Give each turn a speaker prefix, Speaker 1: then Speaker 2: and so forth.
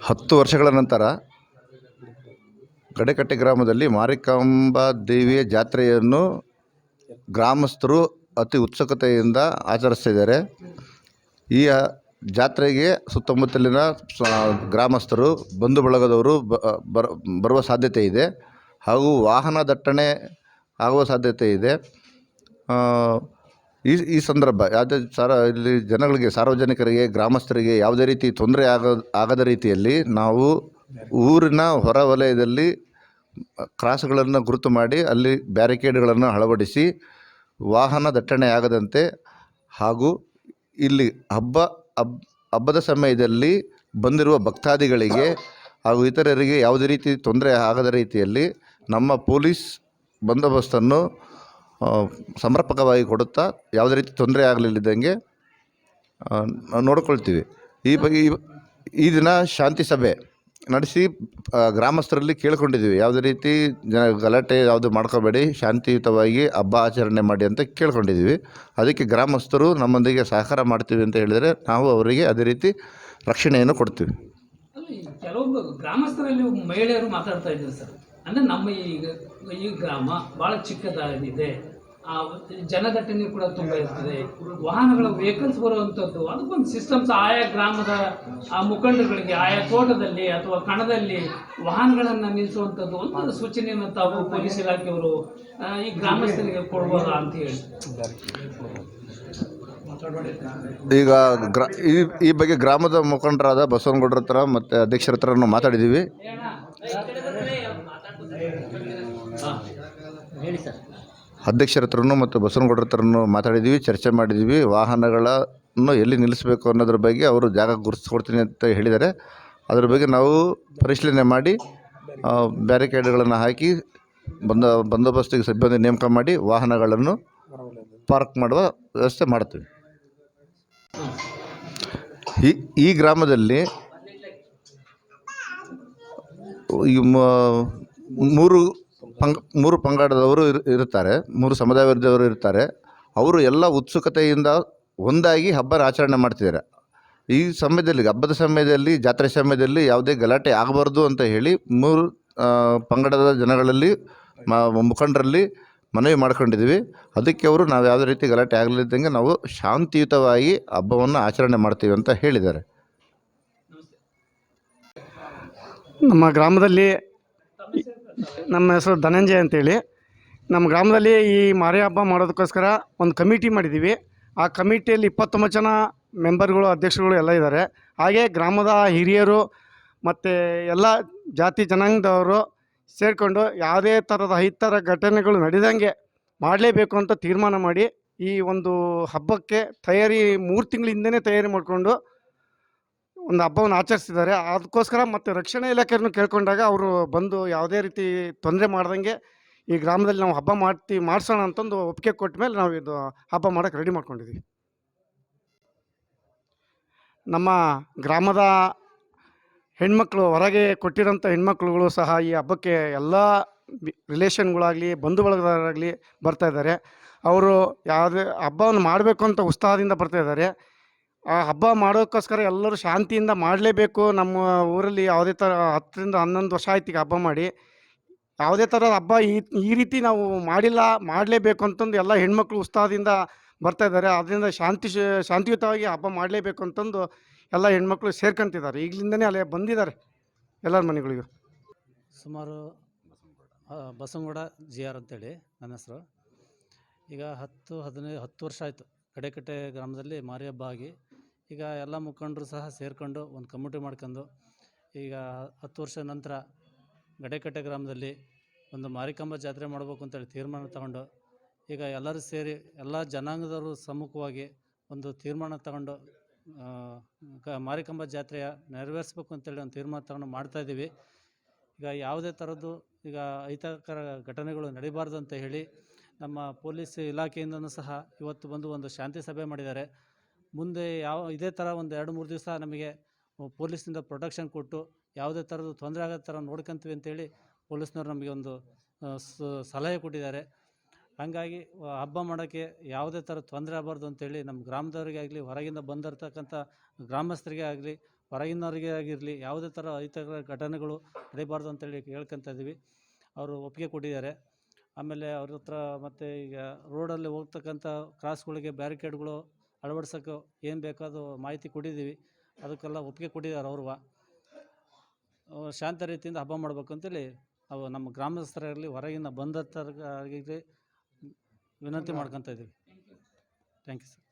Speaker 1: 10 ವರ್ಷಗಳ ನಂತರ ಗಡೇಕಟ್ಟೆ ಗ್ರಾಮದಲ್ಲಿ ಮಾರಿಕಾಂಬಾ ದೇವಿಯ ಜಾತ್ರೆಯನ್ನು ಗ್ರಾಮಸ್ಥರು ಅತಿ ಉತ್ಸುಕತೆಯಿಂದ ಆಚರಿಸ್ತಿದ್ದಾರೆ. ಈ ಜಾತ್ರೆಗೆ ಸುತ್ತಮುತ್ತಲಿನ ಗ್ರಾಮಸ್ಥರು, ಬಂಧು ಬಳಗದವರು ಬರುವ ಸಾಧ್ಯತೆ ಇದೆ ಹಾಗೂ ವಾಹನ ದಟ್ಟಣೆ ಆಗುವ ಸಾಧ್ಯತೆ ಇದೆ. ಈ ಸಂದರ್ಭ ಇಲ್ಲಿ ಜನಗಳಿಗೆ, ಸಾರ್ವಜನಿಕರಿಗೆ, ಗ್ರಾಮಸ್ಥರಿಗೆ ಯಾವುದೇ ರೀತಿ ತೊಂದರೆ ಆಗದ ರೀತಿಯಲ್ಲಿ ನಾವು ಊರಿನ ಹೊರವಲಯದಲ್ಲಿ ಕ್ರಾಸ್ಗಳನ್ನು ಗುರುತು ಮಾಡಿ ಅಲ್ಲಿ ಬ್ಯಾರಿಕೇಡ್ಗಳನ್ನು ಅಳವಡಿಸಿ ವಾಹನ ದಟ್ಟಣೆ ಆಗದಂತೆ ಹಾಗೂ ಇಲ್ಲಿ ಹಬ್ಬದ ಸಮಯದಲ್ಲಿ ಬಂದಿರುವ ಭಕ್ತಾದಿಗಳಿಗೆ ಹಾಗೂ ಇತರರಿಗೆ ಯಾವುದೇ ರೀತಿ ತೊಂದರೆ ಆಗದ ರೀತಿಯಲ್ಲಿ ನಮ್ಮ ಪೊಲೀಸ್ ಬಂದೋಬಸ್ತನ್ನು ಸಮರ್ಪಕವಾಗಿ ಕೊಡುತ್ತಾ ಯಾವುದೇ ರೀತಿ ತೊಂದರೆ ಆಗಲಿಲ್ಲದಂಗೆ ನೋಡಿಕೊಳ್ತೀವಿ. ಈ ದಿನ ಶಾಂತಿ ಸಭೆ ನಡೆಸಿ ಗ್ರಾಮಸ್ಥರಲ್ಲಿ ಕೇಳ್ಕೊಂಡಿದ್ದೀವಿ, ಯಾವುದೇ ರೀತಿ ಗಲಾಟೆ ಯಾವುದು ಮಾಡ್ಕೋಬೇಡಿ, ಶಾಂತಿಯುತವಾಗಿ ಹಬ್ಬ ಆಚರಣೆ ಮಾಡಿ ಅಂತ ಕೇಳ್ಕೊಂಡಿದ್ದೀವಿ. ಅದಕ್ಕೆ ಗ್ರಾಮಸ್ಥರು ನಮ್ಮೊಂದಿಗೆ ಸಹಕಾರ ಮಾಡ್ತೀವಿ ಅಂತ ಹೇಳಿದರೆ ನಾವು ಅವರಿಗೆ ಅದೇ ರೀತಿ ರಕ್ಷಣೆಯನ್ನು ಕೊಡ್ತೀವಿ.
Speaker 2: ಕೆಲವೊಂದು ಗ್ರಾಮಸ್ಥರಲ್ಲಿ ಮಹಿಳೆಯರು ಮಾತಾಡ್ತಾ ಇದ್ದಾರೆ ಸರ್, ಅಂದರೆ ನಮ್ಮ ಈ ಗ್ರಾಮ ಭಾಳ ಚಿಕ್ಕದಾಗಿದೆ, ಜನದಟ್ಟಣೆ ಕೂಡ ತುಂಬ ಇರ್ತದೆ, ವಾಹನಗಳ ವೆಹಿಕಲ್ಸ್ ಬರುವಂಥದ್ದು, ಅದಕ್ಕೊಂದು ಸಿಸ್ಟಮ್ಸ್ ಆಯಾ ಗ್ರಾಮದ ಮುಖಂಡರುಗಳಿಗೆ ಆಯಾ ತೋಟದಲ್ಲಿ ಅಥವಾ ಕಣದಲ್ಲಿ ವಾಹನಗಳನ್ನು ನಿಲ್ಲಿಸುವಂಥದ್ದು ಒಂದು ಸೂಚನೆಯನ್ನು ತಾವು ಪೊಲೀಸ್ ಇಲಾಖೆಯವರು ಈ ಗ್ರಾಮಸ್ಥರಿಗೆ ಕೊಡ್ಬೋದಾ ಅಂತ ಹೇಳಿ.
Speaker 1: ಈಗ ಈ ಬಗ್ಗೆ ಗ್ರಾಮದ ಮುಖಂಡರಾದ ಬಸವನಗೌಡರ ಹತ್ರ ಮತ್ತು ಅಧ್ಯಕ್ಷರ ಹತ್ರ ಮಾತಾಡಿದ್ದೀವಿ. ಅಧ್ಯಕ್ಷರ ಹತ್ರನೂ ಮತ್ತು ಬಸವನಗೌಡರ ಹತ್ರನೂ ಮಾತಾಡಿದ್ದೀವಿ, ಚರ್ಚೆ ಮಾಡಿದ್ದೀವಿ. ವಾಹನಗಳನ್ನು ಎಲ್ಲಿ ನಿಲ್ಲಿಸಬೇಕು ಅನ್ನೋದ್ರ ಬಗ್ಗೆ ಅವರು ಜಾಗ ಗುರುತಿಸ್ಕೊಡ್ತೀನಿ ಅಂತ ಹೇಳಿದ್ದಾರೆ. ಅದ್ರ ಬಗ್ಗೆ ನಾವು ಪರಿಶೀಲನೆ ಮಾಡಿ ಬ್ಯಾರಿಕೇಡ್ಗಳನ್ನು ಹಾಕಿ ಬಂದೋಬಸ್ತಿಗೆ ಸಿಬ್ಬಂದಿ ನೇಮಕ ಮಾಡಿ ವಾಹನಗಳನ್ನು ಪಾರ್ಕ್ ಮಾಡುವ ವ್ಯವಸ್ಥೆ ಮಾಡ್ತೀವಿ. ಈ ಗ್ರಾಮದಲ್ಲಿ ಮೂರು ಪಂಗಡದವರು ಇರ್ತಾರೆ, 3 ಸಮುದಾಯದವರು ಇರ್ತಾರೆ. ಅವರು ಎಲ್ಲ ಉತ್ಸುಕತೆಯಿಂದ ಒಂದಾಗಿ ಹಬ್ಬ ಆಚರಣೆ ಮಾಡ್ತಿದ್ದಾರೆ. ಈ ಸಮಯದಲ್ಲಿ, ಹಬ್ಬದ ಸಮಯದಲ್ಲಿ, ಜಾತ್ರೆ ಸಮಯದಲ್ಲಿ ಯಾವುದೇ ಗಲಾಟೆ ಆಗಬಾರ್ದು ಅಂತ ಹೇಳಿ 3 ಪಂಗಡದ ಜನಗಳಲ್ಲಿ ಮುಖಂಡರಲ್ಲಿ ಮನವಿ ಮಾಡ್ಕೊಂಡಿದ್ದೀವಿ. ಅದಕ್ಕೆ ಅವರು ನಾವು ಯಾವುದೇ ರೀತಿ ಗಲಾಟೆ ಆಗಲಿದ್ದಂಗೆ ನಾವು ಶಾಂತಿಯುತವಾಗಿ ಹಬ್ಬವನ್ನು ಆಚರಣೆ ಮಾಡ್ತೀವಿ ಅಂತ ಹೇಳಿದ್ದಾರೆ.
Speaker 3: ನಮ್ಮ ಗ್ರಾಮದಲ್ಲಿ, ನಮ್ಮ ಹೆಸರು ಧನಂಜಯ ಅಂತೇಳಿ, ನಮ್ಮ ಗ್ರಾಮದಲ್ಲಿ ಈ ಮಾರಿ ಹಬ್ಬ ಮಾಡೋದಕ್ಕೋಸ್ಕರ ಒಂದು ಕಮಿಟಿ ಮಾಡಿದ್ದೀವಿ. ಆ ಕಮಿಟಿಯಲ್ಲಿ 29 ಜನ ಮೆಂಬರ್ಗಳು, ಅಧ್ಯಕ್ಷರುಗಳು ಎಲ್ಲ ಇದ್ದಾರೆ. ಹಾಗೆ ಗ್ರಾಮದ ಹಿರಿಯರು ಮತ್ತು ಎಲ್ಲ ಜಾತಿ ಜನಾಂಗದವರು ಸೇರಿಕೊಂಡು ಯಾವುದೇ ಥರದ ಅಹಿತರ ಘಟನೆಗಳು ನಡೆದಂಗೆ ಮಾಡಲೇಬೇಕು ಅಂತ ತೀರ್ಮಾನ ಮಾಡಿ ಈ ಒಂದು ಹಬ್ಬಕ್ಕೆ ತಯಾರಿ 3 ತಿಂಗಳ ಹಿಂದೆಯೇ ತಯಾರಿ ಮಾಡಿಕೊಂಡು ಒಂದು ಹಬ್ಬವನ್ನು ಆಚರಿಸ್ತಿದ್ದಾರೆ. ಅದಕ್ಕೋಸ್ಕರ ಮತ್ತು ರಕ್ಷಣಾ ಇಲಾಖೆಯನ್ನು ಕೇಳ್ಕೊಂಡಾಗ ಅವರು ಬಂದು ಯಾವುದೇ ರೀತಿ ತೊಂದರೆ ಮಾಡ್ದಂಗೆ ಈ ಗ್ರಾಮದಲ್ಲಿ ನಾವು ಹಬ್ಬ ಮಾಡಿಸೋಣ ಅಂತಂದು ಒಪ್ಪಿಗೆ ಕೊಟ್ಟ ಮೇಲೆ ನಾವು ಇದು ಹಬ್ಬ ಮಾಡೋಕ್ಕೆ ರೆಡಿ ಮಾಡ್ಕೊಂಡಿದ್ದೀವಿ. ನಮ್ಮ ಗ್ರಾಮದ ಹೆಣ್ಮಕ್ಳು, ಹೊರಗೆ ಕೊಟ್ಟಿರೋಂಥ ಹೆಣ್ಮಕ್ಳುಗಳು ಸಹ ಈ ಹಬ್ಬಕ್ಕೆ ಎಲ್ಲ ರಿಲೇಷನ್ಗಳಾಗಲಿ, ಬಂಧು ಬಳಗದಾಗಲಿ ಬರ್ತಾಯಿದ್ದಾರೆ. ಅವರು ಯಾವುದೇ ಹಬ್ಬವನ್ನು ಮಾಡಬೇಕು ಅಂತ ಉತ್ಸಾಹದಿಂದ ಬರ್ತಾಯಿದ್ದಾರೆ. ಆ ಹಬ್ಬ ಮಾಡೋಕ್ಕೋಸ್ಕರ ಎಲ್ಲರೂ ಶಾಂತಿಯಿಂದ ಮಾಡಲೇಬೇಕು. ನಮ್ಮ ಊರಲ್ಲಿ ಯಾವುದೇ ಥರ 10 ರಿಂದ 11 ವರ್ಷ ಆಯ್ತು ಈಗ ಹಬ್ಬ ಮಾಡಿ. ಯಾವುದೇ ಥರದ ಹಬ್ಬ ಈ ರೀತಿ ನಾವು ಮಾಡಿಲ್ಲ, ಮಾಡಲೇಬೇಕು ಅಂತಂದು ಎಲ್ಲ ಹೆಣ್ಮಕ್ಳು ಉತ್ಸಾಹದಿಂದ ಬರ್ತಾಯಿದ್ದಾರೆ. ಅದರಿಂದ ಶಾಂತಿಯುತವಾಗಿ ಹಬ್ಬ ಮಾಡಲೇಬೇಕು ಅಂತಂದು ಎಲ್ಲ ಹೆಣ್ಮಕ್ಳು ಸೇರ್ಕೊಂತಿದ್ದಾರೆ. ಈಗಲಿಂದನೇ ಅಲ್ಲೇ ಬಂದಿದ್ದಾರೆ ಎಲ್ಲರ ಮನೆಗಳಿಗೂ.
Speaker 4: ಸುಮಾರು ಬಸವನಗೌಡ GR ಅಂತೇಳಿ ನನ್ನ ಹೆಸರು. ಈಗ 10 ವರ್ಷ ಆಯಿತು ಗಡೇಕಟ್ಟೆ ಗ್ರಾಮದಲ್ಲಿ ಮಾರಿ ಹಬ್ಬ ಆಗಿ. ಈಗ ಎಲ್ಲ ಮುಖಂಡರು ಸಹ ಸೇರಿಕೊಂಡು ಒಂದು ಕಮಿಟಿ ಮಾಡ್ಕೊಂಡು ಈಗ 10 ವರ್ಷದ ನಂತರ ಗಡೇಕಟ್ಟೆ ಗ್ರಾಮದಲ್ಲಿ ಒಂದು ಮಾರಿಕಾಂಬ ಜಾತ್ರೆ ಮಾಡಬೇಕು ಅಂತೇಳಿ ತೀರ್ಮಾನ ತಗೊಂಡು ಈಗ ಎಲ್ಲರೂ ಸೇರಿ ಎಲ್ಲ ಜನಾಂಗದವರು ಸಮ್ಮುಖವಾಗಿ ಒಂದು ತೀರ್ಮಾನ ತಗೊಂಡು ಮಾರಿಕಾಂಬ ಜಾತ್ರೆಯ ನೆರವೇರಿಸ್ಬೇಕು ಅಂತೇಳಿ ಒಂದು ತೀರ್ಮಾನ ತಗೊಂಡು ಮಾಡ್ತಾಯಿದ್ದೀವಿ. ಈಗ ಯಾವುದೇ ಥರದ್ದು ಈಗ ಅಹಿತಕರ ಘಟನೆಗಳು ನಡೀಬಾರ್ದು ಅಂತ ಹೇಳಿ ನಮ್ಮ ಪೊಲೀಸ್ ಇಲಾಖೆಯಿಂದನೂ ಸಹ ಇವತ್ತು ಬಂದು ಒಂದು ಶಾಂತಿ ಸಭೆ ಮಾಡಿದ್ದಾರೆ. ಮುಂದೆ ಇದೇ ಥರ ಒಂದು 2-3 ದಿವಸ ನಮಗೆ ಪೊಲೀಸ್ನಿಂದ ಪ್ರೊಟೆಕ್ಷನ್ ಕೊಟ್ಟು ಯಾವುದೇ ಥರದ್ದು ತೊಂದರೆ ಆಗೋ ಥರ ನೋಡ್ಕೊತೀವಿ ಅಂತೇಳಿ ಪೊಲೀಸ್ನವ್ರು ನಮಗೆ ಒಂದು ಸಲಹೆ ಕೊಟ್ಟಿದ್ದಾರೆ. ಹಾಗಾಗಿ ಹಬ್ಬ ಮಾಡೋಕ್ಕೆ ಯಾವುದೇ ಥರ ತೊಂದರೆ ಆಗಬಾರ್ದು ಅಂತೇಳಿ ನಮ್ಮ ಗ್ರಾಮದವರಿಗೆ ಆಗಲಿ, ಹೊರಗಿಂದ ಬಂದಿರತಕ್ಕಂಥ ಗ್ರಾಮಸ್ಥರಿಗೆ ಆಗಲಿ ಹೊರಗಿನವರಿಗೆ ಆಗಿರಲಿ ಯಾವುದೇ ಥರ ಅಹಿತಕರ ಘಟನೆಗಳು ನಡೀಬಾರ್ದು ಅಂತೇಳಿ ಕೇಳ್ಕೊತ ಇದ್ದೀವಿ. ಅವರು ಒಪ್ಪಿಗೆ ಕೊಟ್ಟಿದ್ದಾರೆ. ಆಮೇಲೆ ಅವ್ರ ಹತ್ರ ಮತ್ತು ಈಗ ರೋಡಲ್ಲಿ ಹೋಗ್ತಕ್ಕಂಥ ಕ್ರಾಸ್ಗಳಿಗೆ ಬ್ಯಾರಿಕೇಡ್ಗಳು ಅಳವಡ್ಸೋಕ್ಕೆ ಏನು ಬೇಕಾದ ಮಾಹಿತಿ ಕೊಟ್ಟಿದ್ದೀವಿ. ಅದಕ್ಕೆಲ್ಲ ಒಪ್ಪಿಗೆ ಕೊಟ್ಟಿದ್ದಾರೆ ಅವರು. ಶಾಂತ ರೀತಿಯಿಂದ ಹಬ್ಬ ಮಾಡಬೇಕು ಅಂತೇಳಿ ನಾವು ನಮ್ಮ ಗ್ರಾಮಸ್ಥರಲ್ಲಿ ಹೊರಗಿನ ಬಂದವರಿಗೆ ವಿನಂತಿ ಮಾಡ್ಕೊತ ಇದ್ದೀವಿ. Thank you sir.